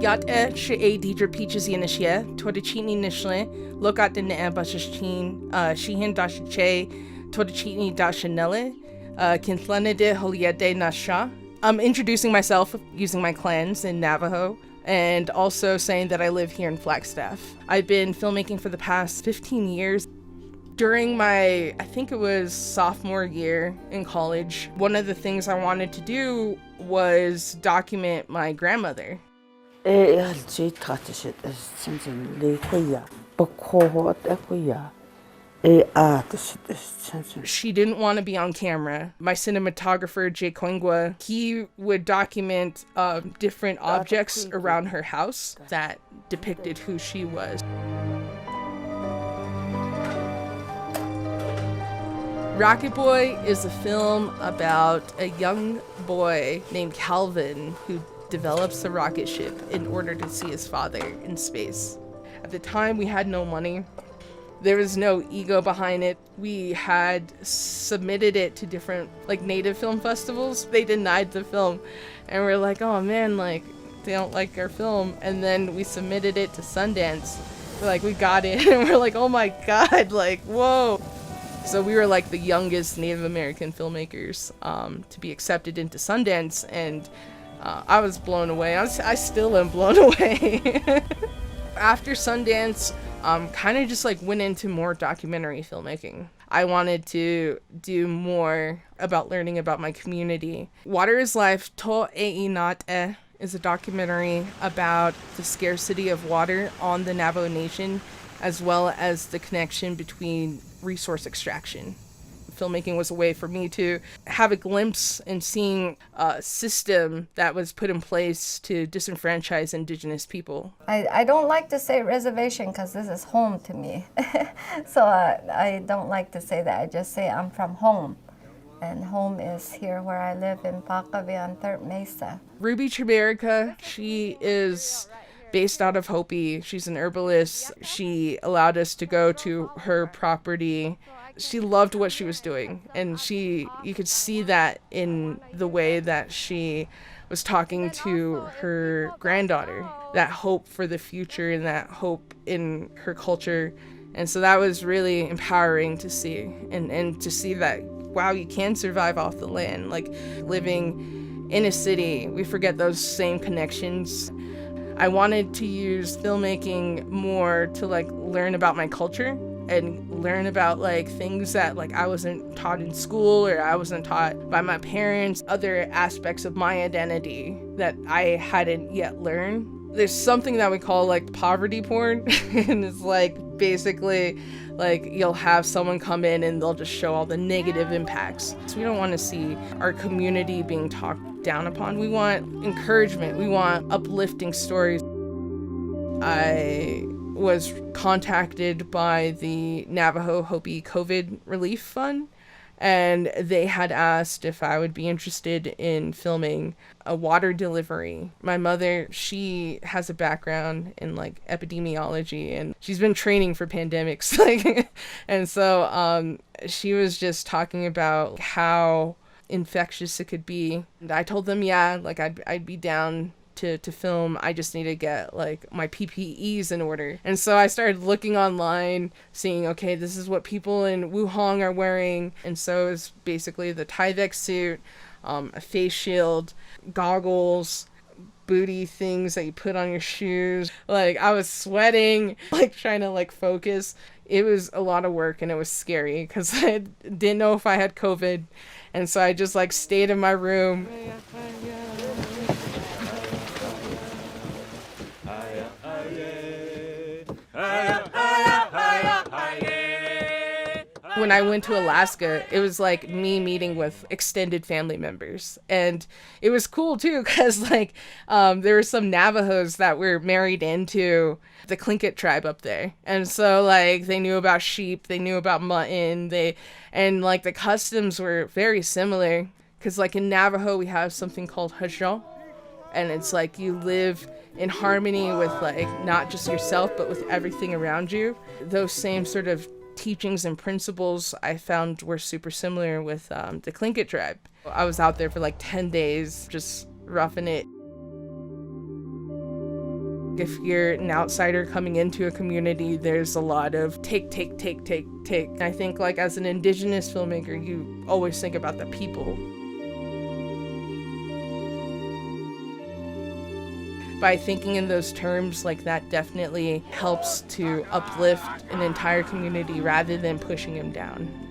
Yat she Deidra Peaches Yanishia, Todachini Nishle, Lokat in the Ambashashin, Shihin Dashache, Todachini Dashanelle, Kintlanede Holiede Nasha. I'm introducing myself using my clans in Navajo and also saying that I live here in Flagstaff. I've been filmmaking for the past 15 years. During my, I think it was sophomore year in college, one of the things I wanted to do was document my grandmother. She didn't want to be on camera. My cinematographer, Jay Koingwa, he would document different objects around her house that depicted who she was. Rocket Boy is a film about a young boy named Calvin who develops a rocket ship in order to see his father in space. At the time, we had no money. There was no ego behind it. We had submitted it to different native film festivals. They denied the film and we're like, oh man, they don't like our film. And then we submitted it to Sundance. We got it and we're like, oh my God, whoa. So we were the youngest Native American filmmakers to be accepted into Sundance, and I was blown away. I still am blown away. After Sundance, kind of just went into more documentary filmmaking. I wanted to do more about learning about my community. Water is Life, To Ei Nat E, is a documentary about the scarcity of water on the Navajo Nation, as well as the connection between resource extraction. Filmmaking was a way for me to have a glimpse in seeing a system that was put in place to disenfranchise indigenous people. I don't like to say reservation because this is home to me. So I don't like to say that. I just say I'm from home. And home is here where I live in Pacavia on Third Mesa. Ruby Chimerica, she is based out of Hopi. She's an herbalist. She allowed us to go to her property. She loved what she was doing, and you could see that in the way that she was talking to her granddaughter, that hope for the future and that hope in her culture. And so that was really empowering to see, and to see that, wow, you can survive off the land. Living in a city, we forget those same connections. I wanted to use filmmaking more to learn about my culture and learn about things that I wasn't taught in school or I wasn't taught by my parents, other aspects of my identity that I hadn't yet learned. There's something that we call poverty porn and it's basically you'll have someone come in and they'll just show all the negative impacts. So we don't want to see our community being talked down upon. We want encouragement. We want uplifting stories. I was contacted by the Navajo Hopi COVID Relief Fund, and they had asked if I would be interested in filming a water delivery. My mother, she has a background in epidemiology, and she's been training for pandemics. And so she was just talking about how infectious it could be. And I told them, yeah, I'd be down to film. I just need to get my PPEs in order. And so I started looking online, seeing, okay, this is what people in Wuhan are wearing. And so it's basically the Tyvek suit, a face shield, goggles, booty things that you put on your shoes. I was sweating, trying to focus. It was a lot of work and it was scary because I didn't know if I had COVID. And so I just stayed in my room. When I went to Alaska, it was me meeting with extended family members. And it was cool too, because there were some Navajos that were married into the Tlingit tribe up there. And so they knew about sheep, they knew about mutton, the customs were very similar. Because in Navajo, we have something called hajjo. And it's you live in harmony with not just yourself, but with everything around you. Those same sort of teachings and principles I found were super similar with the Tlingit tribe. I was out there for 10 days, just roughing it. If you're an outsider coming into a community, there's a lot of take. I think like as an indigenous filmmaker, you always think about the people. By thinking in those terms, like that definitely helps to uplift an entire community rather than pushing them down.